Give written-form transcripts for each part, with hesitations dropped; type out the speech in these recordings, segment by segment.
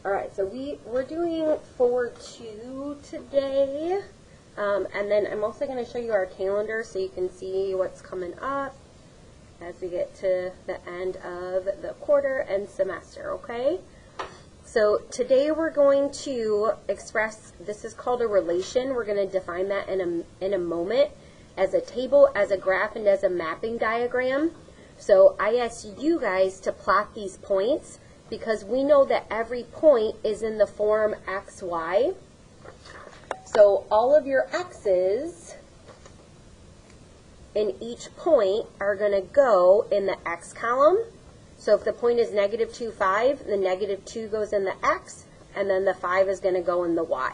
Alright, so we're doing 4-2 today, and then I'm also going to show you our calendar so you can see what's coming up as we get to the end of the quarter and semester, okay? So today we're going to express, this is called a relation. We're going to define that in a moment as a table, as a graph, and as a mapping diagram. So I asked you guys to plot these points because we know that every point is in the form xy. So all of your x's in each point are going to go in the x column. So if the point is -2, 5, the -2 goes in the x, and then the 5 is going to go in the y.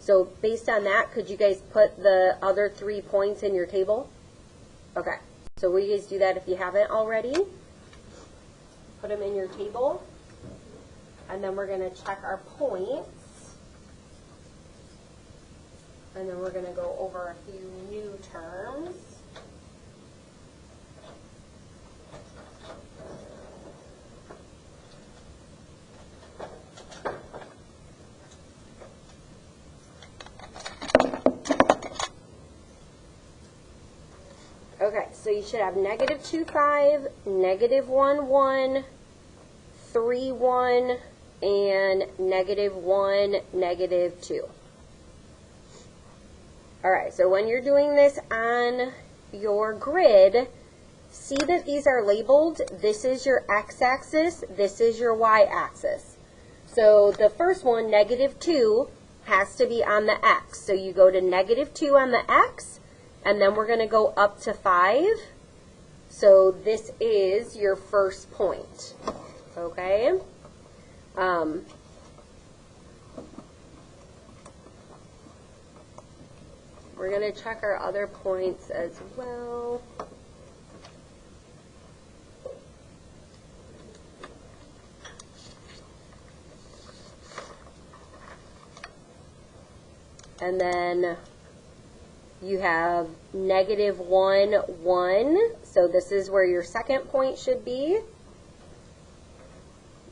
So based on that, could you guys put the other 3 points in your table? Okay. So will you guys do that if you haven't already? Put them in your table. And then we're going to check our points. And then we're going to go over a few new terms. Okay, so you should have -2, 5, -1, 1, 3, 1, and -1, -2. Alright, so when you're doing this on your grid, see that these are labeled. This is your x-axis, this is your y-axis. So the first one, -2, has to be on the x. So you go to -2 on the x, and then we're going to go up to 5. So this is your first point. Okay? We're going to check our other points as well. And then you have -1, 1. So this is where your second point should be.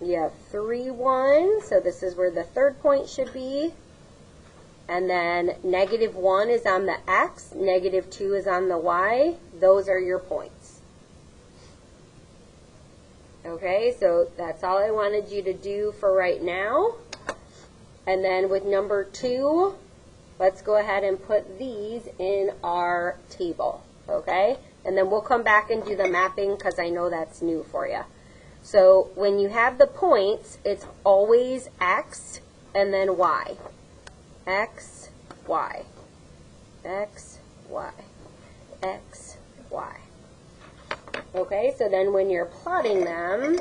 You have 3, 1. So this is where the third point should be. And then -1 is on the x, -2 is on the y. Those are your points. Okay, so that's all I wanted you to do for right now. And then with number 2, let's go ahead and put these in our table, okay? And then we'll come back and do the mapping because I know that's new for you. So when you have the points, it's always x and then y. X, y. X, y. X, y. Okay, so then when you're plotting them,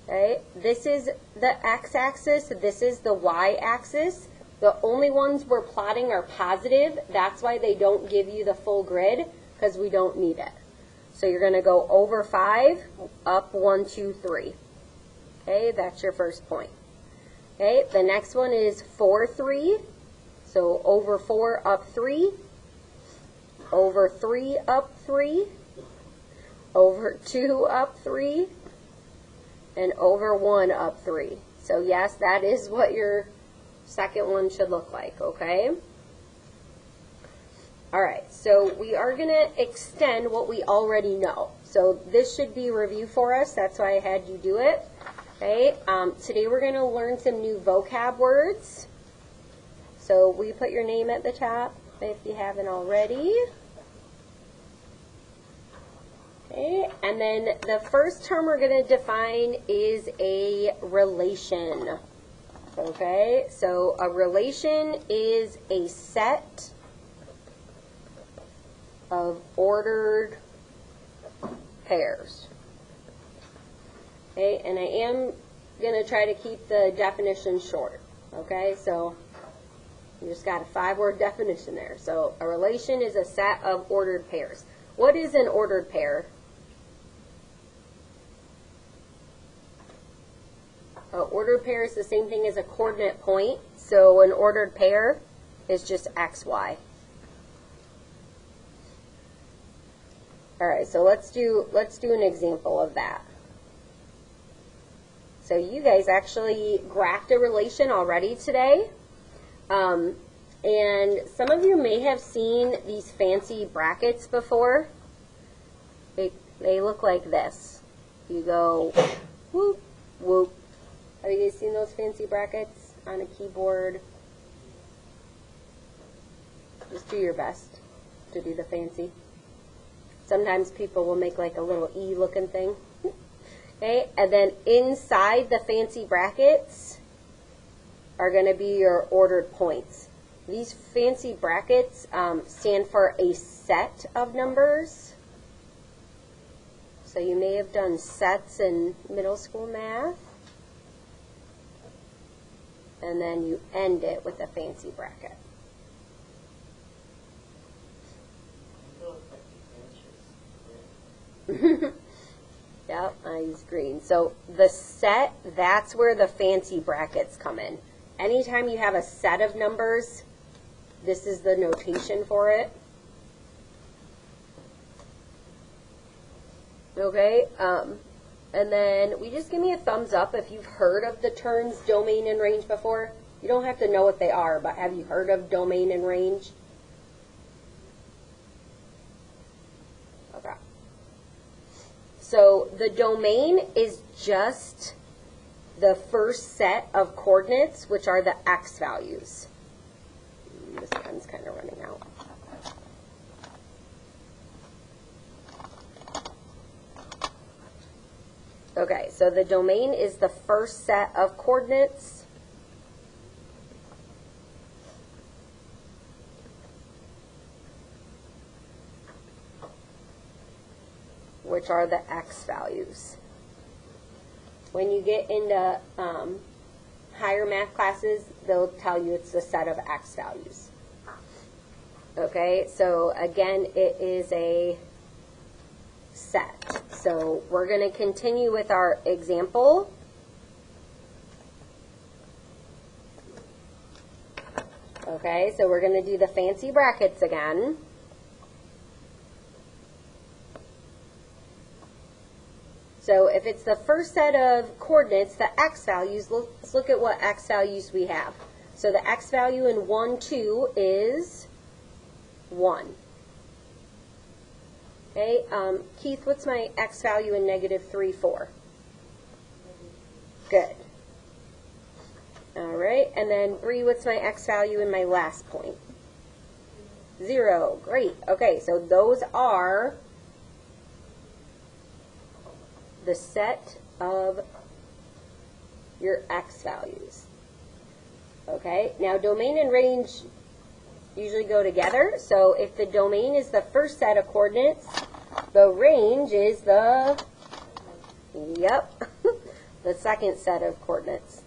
okay, this is the x-axis, this is the y-axis. The only ones we're plotting are positive. That's why they don't give you the full grid, because we don't need it. So you're going to go over 5, up 1, 2, 3. Okay, that's your first point. Okay, the next one is 4, 3. So over 4, up 3. Over 3, up 3. Over 2, up 3. And over 1, up 3. So yes, that is what your second one should look like, okay? Alright, so we are going to extend what we already know. So this should be review for us, that's why I had you do it. Okay, today we're going to learn some new vocab words. So will you put your name at the top if you haven't already? Okay, and then the first term we're going to define is a relation. Okay, so a relation is a set of ordered pairs. Okay, and I am going to try to keep the definition short. Okay, so you just got a 5-word definition there. So a relation is a set of ordered pairs. What is an ordered pair? An ordered pair is the same thing as a coordinate point. So an ordered pair is just x, y. All right, so let's do an example of that. So you guys actually graphed a relation already today. And some of you may have seen these fancy brackets before. They look like this. You go whoop, whoop. Have you guys seen those fancy brackets on a keyboard? Just do your best to do the fancy. Sometimes people will make like a little E looking thing. Okay, and then inside the fancy brackets are going to be your ordered points. These fancy brackets stand for a set of numbers. So you may have done sets in middle school math. And then you end it with a fancy bracket. Yep, I use green. So the set, that's where the fancy brackets come in. Anytime you have a set of numbers, this is the notation for it. Okay, and then we just give me a thumbs up if you've heard of the terms domain and range before. You don't have to know what they are, but have you heard of domain and range? Okay. So the domain is just the first set of coordinates, which are the x values. This pen's kind of running out. Okay, so the domain is the first set of coordinates. Which are the x values. When you get into higher math classes, they'll tell you it's the set of x values. Okay, so again, it is a set. So we're going to continue with our example. Okay, so we're going to do the fancy brackets again. So if it's the first set of coordinates, the x values, let's look at what x values we have. So the x value in 1, 2 is 1. Okay, Keith, what's my x value in negative 3, 4? Good. All right, and then Bree, what's my x value in my last point? 0. Great. Okay, so those are the set of your x values. Okay, now domain and range usually go together. So if the domain is the first set of coordinates, the range is the, yep, the second set of coordinates.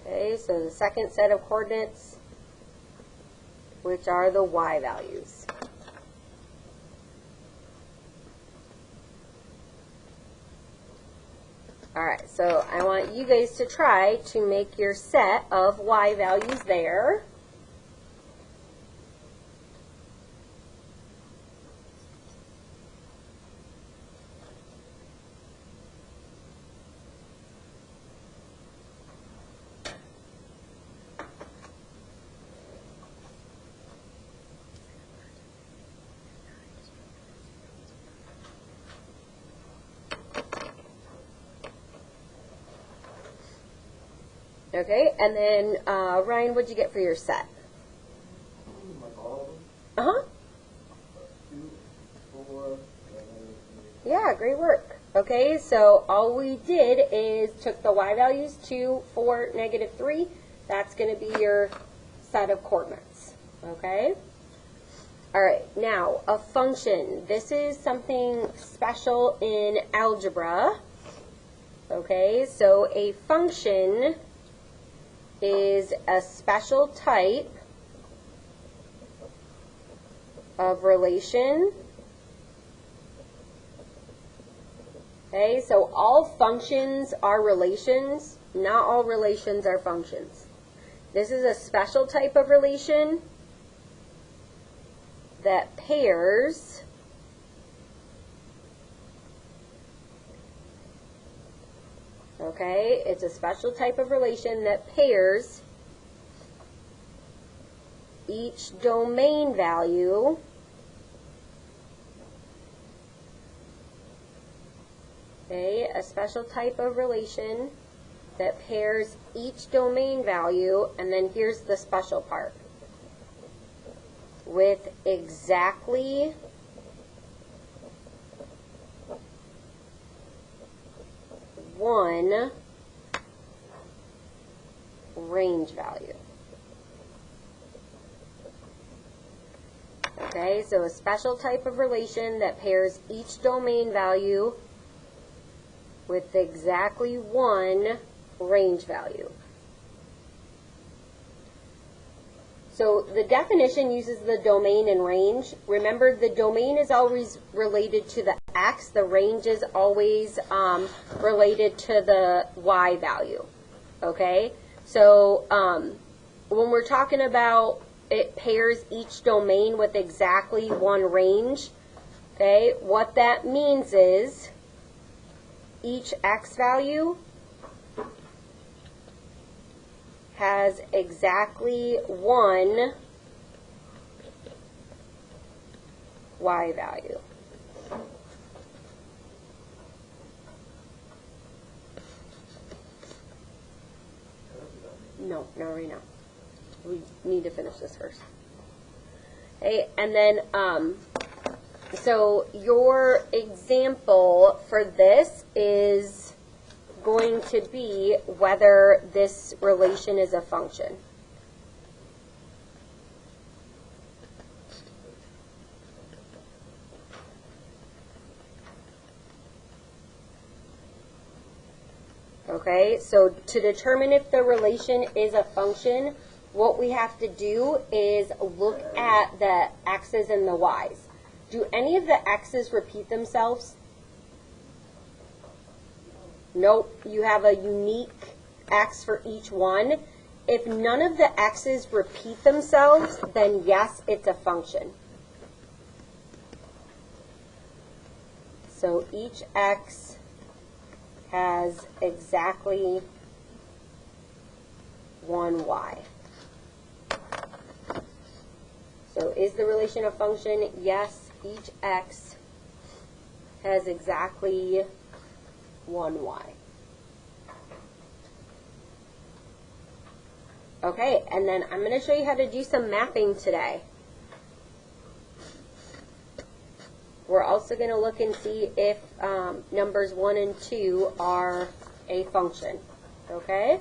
Okay, so the second set of coordinates, which are the y values. All right, so I want you guys to try to make your set of y values there. Okay, and then Ryan, what'd you get for your set? Uh-huh. 2, 4, Yeah, great work. Okay, so all we did is took the y values, 2, 4, negative 3. That's going to be your set of coordinates. Okay? All right, now a function. This is something special in algebra. Okay, so a function is a special type of relation. Okay, so all functions are relations. Not all relations are functions. This is a special type of relation that pairs okay, it's a special type of relation that pairs each domain value okay, a special type of relation that pairs each domain value, and then here's the special part, with exactly one range value. Okay, so a special type of relation that pairs each domain value with exactly one range value. So the definition uses the domain and range. Remember, the domain is always related to the x, the range is always related to the y value. Okay, so when we're talking about it pairs each domain with exactly one range, okay, what that means is each x value has exactly one y value. No, not right now. We need to finish this first. Okay, and then, so your example for this is going to be whether this relation is a function. Okay, so to determine if the relation is a function, what we have to do is look at the x's and the y's. Do any of the x's repeat themselves? Nope, you have a unique x for each one. If none of the x's repeat themselves, then yes, it's a function. So each x has exactly one y. So is the relation a function? Yes, each x has exactly one y. Okay, and then I'm going to show you how to do some mapping today. We're also going to look and see if numbers 1 and 2 are a function. Okay?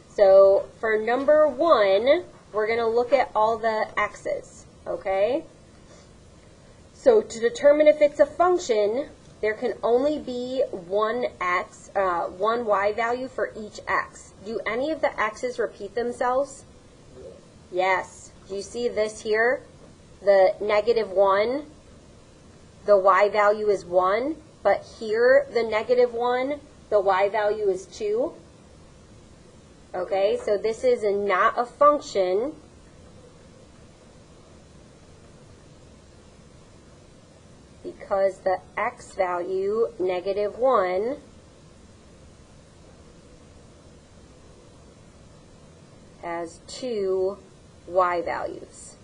So for number 1, we're going to look at all the x's. Okay? So to determine if it's a function, there can only be one y value for each x. Do any of the x's repeat themselves? Yes. Do you see this here? The -1, the y value is 1, but here the -1, the y value is 2. Okay, so this is not a function. Because the x value, -1, has 2 y values.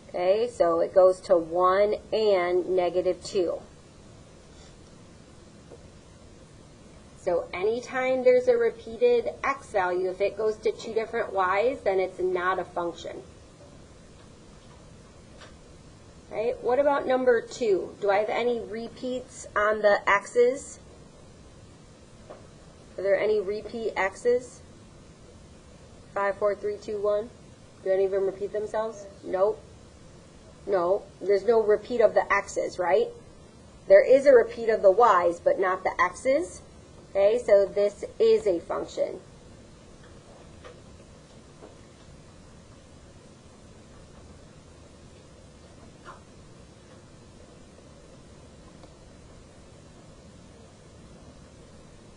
Okay, so it goes to 1 and -2. So anytime there's a repeated x value, if it goes to 2 different y's, then it's not a function. Right? What about number 2? Do I have any repeats on the x's? Are there any repeat x's? 5, 4, 3, 2, 1. Do any of them repeat themselves? Nope. No. There's no repeat of the x's, right? There is a repeat of the y's, but not the x's. Okay, so this is a function.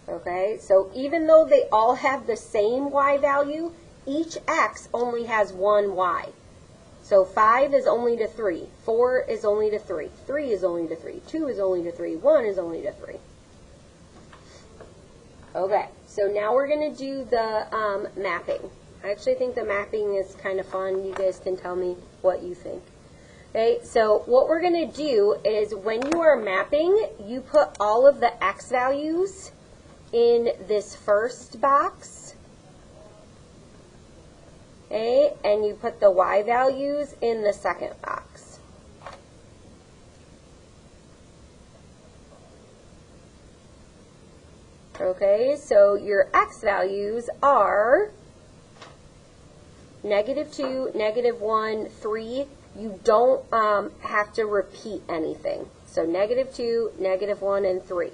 Okay, so even though they all have the same y value, each x only has one y. So 5 is only to 3, 4 is only to 3, 3 is only to 3, 2 is only to 3, 1 is only to 3. Okay, so now we're going to do the mapping. I actually think the mapping is kind of fun. You guys can tell me what you think. Okay, so what we're going to do is when you are mapping, you put all of the x values in this first box. Okay, and you put the y values in the second box. Okay, so your x values are -2, -1, 3. You don't have to repeat anything. So -2, -1, and 3.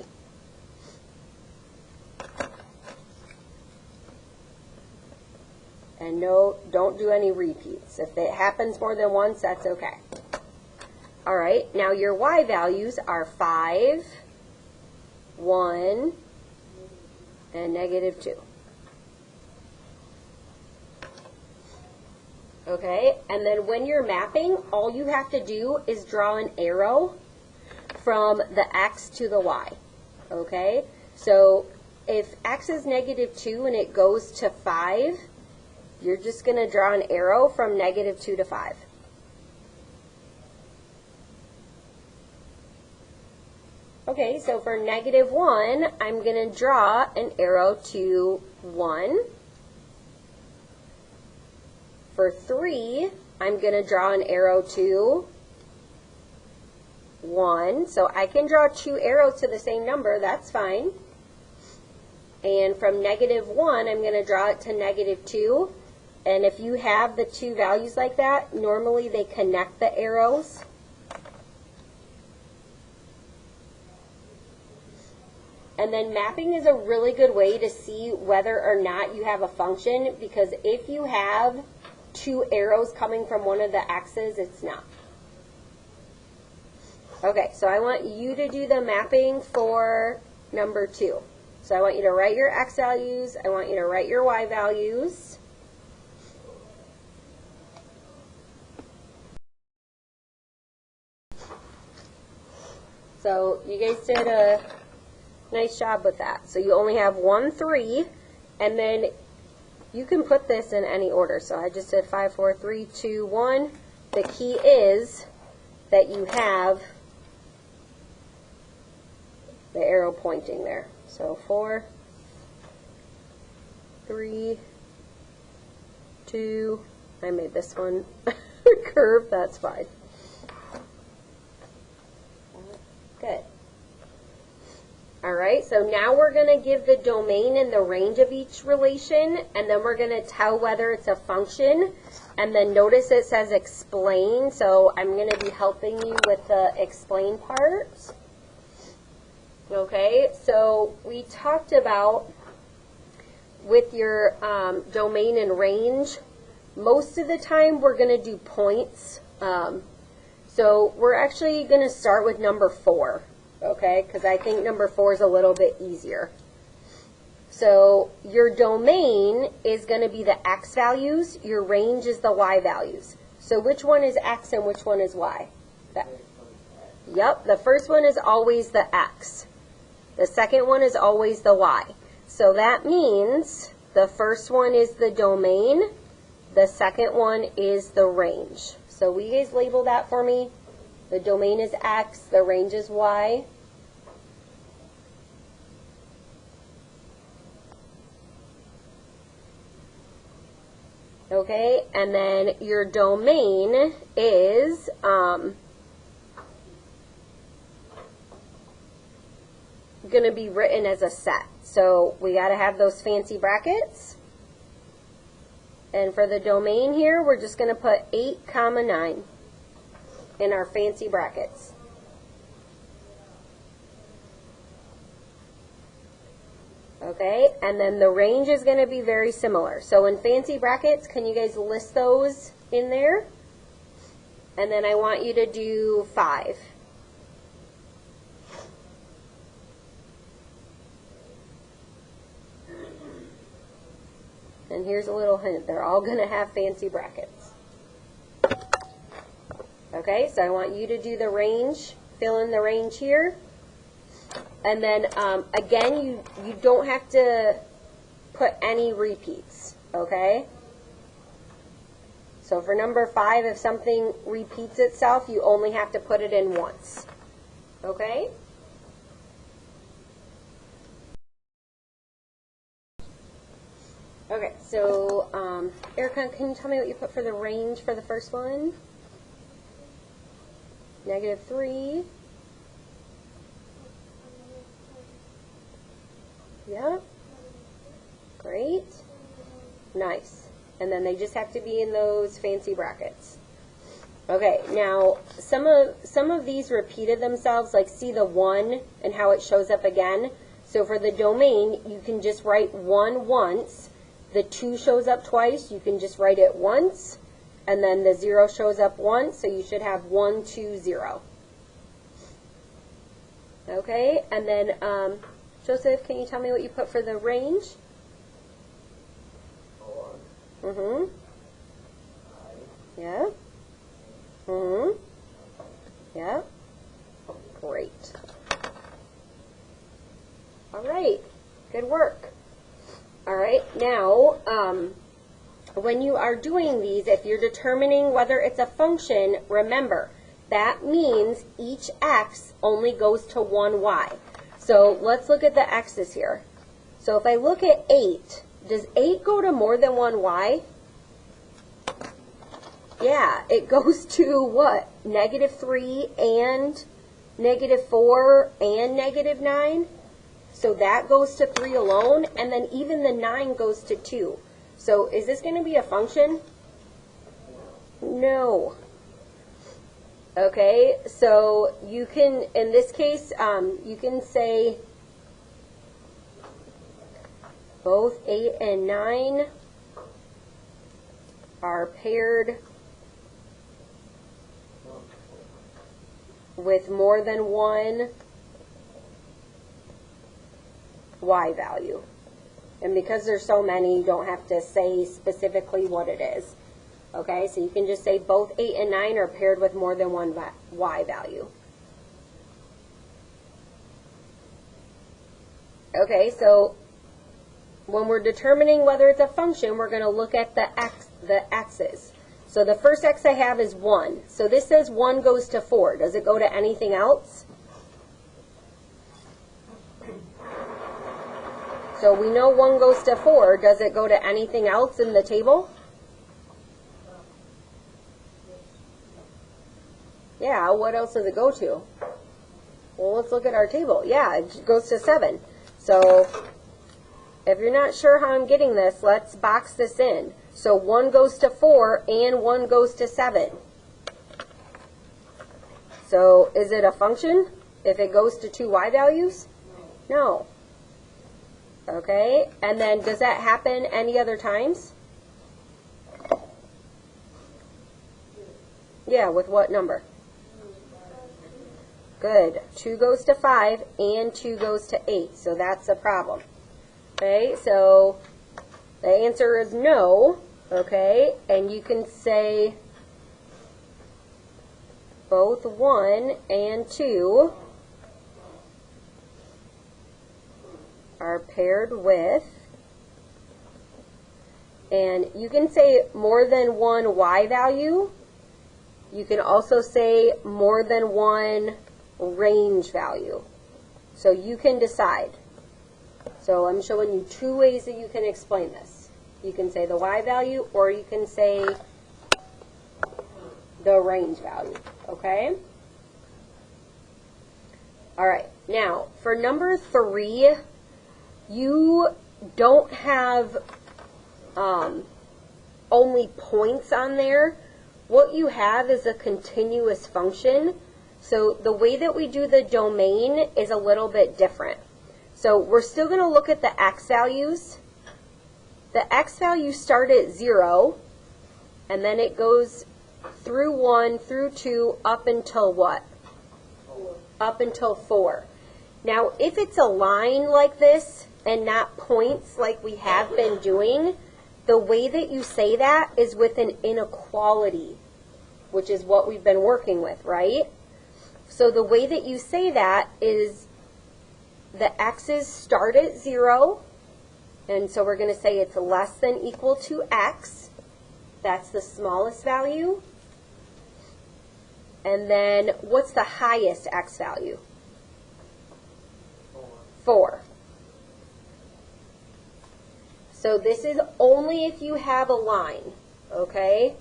And no, don't do any repeats. If it happens more than once, that's okay. All right, now your y values are 5, 1, and -2. Okay, and then when you're mapping, all you have to do is draw an arrow from the x to the y. Okay, so if x is -2 and it goes to 5, you're just going to draw an arrow from -2 to 5. Okay, so for -1, I'm going to draw an arrow to 1. For 3, I'm going to draw an arrow to 1. So I can draw 2 arrows to the same number, that's fine. And from -1, I'm going to draw it to -2. And if you have the two values like that, normally they connect the arrows. And then mapping is a really good way to see whether or not you have a function, because if you have 2 arrows coming from one of the x's, it's not. Okay, so I want you to do the mapping for number 2. So I want you to write your x values, I want you to write your y values. So you guys did a nice job with that. So you only have 1, 3, and then you can put this in any order. So I just did 5, 4, 3, 2, 1. The key is that you have the arrow pointing there. So 4, 3, 2, I made this one curved, that's fine. Good. All right, so now we're going to give the domain and the range of each relation, and then we're going to tell whether it's a function. And then notice it says explain, so I'm going to be helping you with the explain part. Okay, so we talked about with your domain and range, most of the time we're going to do points. So we're actually going to start with number 4, okay, because I think number 4 is a little bit easier. So your domain is going to be the x values, your range is the y values. So which one is x and which one is y? Yep, the first one is always the x. The second one is always the y. So that means the first one is the domain, the second one is the range. So will you guys label that for me? The domain is x, the range is y. Okay, and then your domain is going to be written as a set. So we got to have those fancy brackets. And for the domain here, we're just going to put 8, 9 in our fancy brackets. Okay, and then the range is going to be very similar. So in fancy brackets, can you guys list those in there? And then I want you to do 5. And here's a little hint. They're all going to have fancy brackets. Okay, so I want you to do the range. Fill in the range here. And then, again, you don't have to put any repeats, okay? So for number 5, if something repeats itself, you only have to put it in once, okay? Okay, so, Erica, can you tell me what you put for the range for the first one? -3. Yeah. Great. Nice. And then they just have to be in those fancy brackets. Okay, now some of these repeated themselves, like see the 1 and how it shows up again. So for the domain, you can just write 1 once. The 2 shows up twice, you can just write it once. And then the 0 shows up once, so you should have 1, 2, 0. Okay, and then Joseph, can you tell me what you put for the range? 4. Mm-hmm. 5. Yeah. Mm-hmm. Yeah. Great. All right. Good work. All right. Now, when you are doing these, if you're determining whether it's a function, remember, that means each x only goes to one y. So let's look at the x's here. So if I look at 8, does 8 go to more than one y? Yeah, it goes to what? -3 and -4 and -9. So that goes to 3 alone, and then even the 9 goes to 2. So is this going to be a function? No. Okay, so you can, in this case, you can say both 8 and 9 are paired with more than one y value. And because there's so many, you don't have to say specifically what it is. Okay, so you can just say both 8 and 9 are paired with more than one y value. Okay, so when we're determining whether it's a function, we're going to look at the x's. So the first x I have is 1. So this says 1 goes to 4. Does it go to anything else? So we know 1 goes to 4. Does it go to anything else in the table? Yeah, what else does it go to? Well, let's look at our table. Yeah, it goes to 7. So if you're not sure how I'm getting this, let's box this in. So 1 goes to 4 and 1 goes to 7. So is it a function if it goes to two y values? No. Okay, and then does that happen any other times? Yeah, with what number? Good. 2 goes to 5 and 2 goes to 8, so that's a problem. Okay, so the answer is no, okay, and you can say both 1 and 2 are paired with, and you can say more than one y value. You can also say more than one range value. So you can decide. So I'm showing you two ways that you can explain this. You can say the y value, or you can say the range value, okay? All right, now for number 3, you don't have only points on there. What you have is a continuous function. So the way that we do the domain is a little bit different. So we're still going to look at the x values. The x values start at 0, and then it goes through 1, through 2, up until what? 4. Up until 4. Now, if it's a line like this and not points like we have been doing, The way that you say that is with an inequality, which is what we've been working with, right? So the way that you say that is the x's start at 0, and so we're going to say it's less than equal to x. That's the smallest value. And then what's the highest x value? 4. So this is only if you have a line, okay?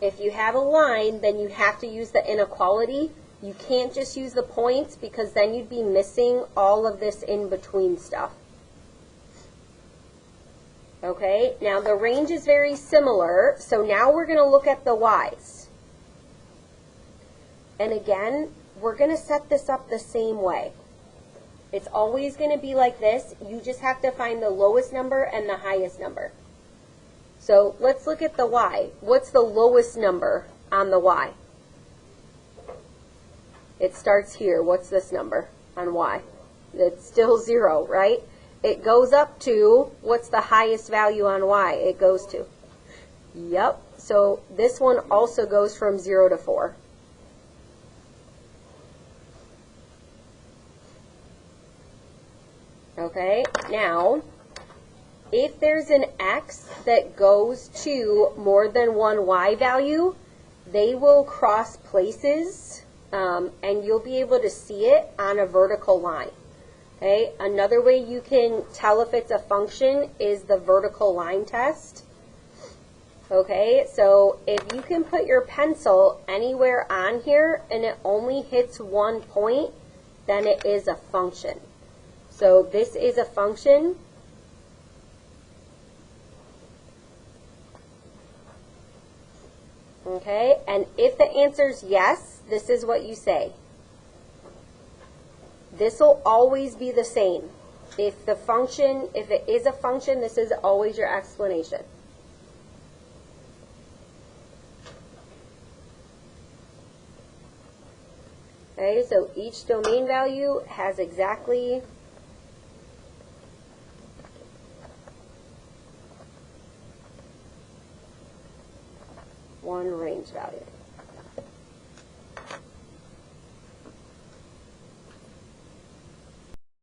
If you have a line, then you have to use the inequality. You can't just use the points because then you'd be missing all of this in-between stuff. Okay, now the range is very similar, so now we're going to look at the y's. And again, we're going to set this up the same way. It's always going to be like this. You just have to find the lowest number and the highest number. So let's look at the y. What's the lowest number on the y? It starts here. What's this number on y? It's still 0, right? It goes up to, what's the highest value on y? It goes to. Yep. So this one also goes from 0 to 4. Okay, now, if there's an x that goes to more than one y value, they will cross places, and you'll be able to see it on a vertical line. Okay, another way you can tell if it's a function is the vertical line test. Okay, so if you can put your pencil anywhere on here and it only hits one point, then it is a function. So this is a function. Okay, and if the answer is yes, this is what you say. This will always be the same. If it is a function, this is always your explanation. Okay, so each domain value has exactly one range value.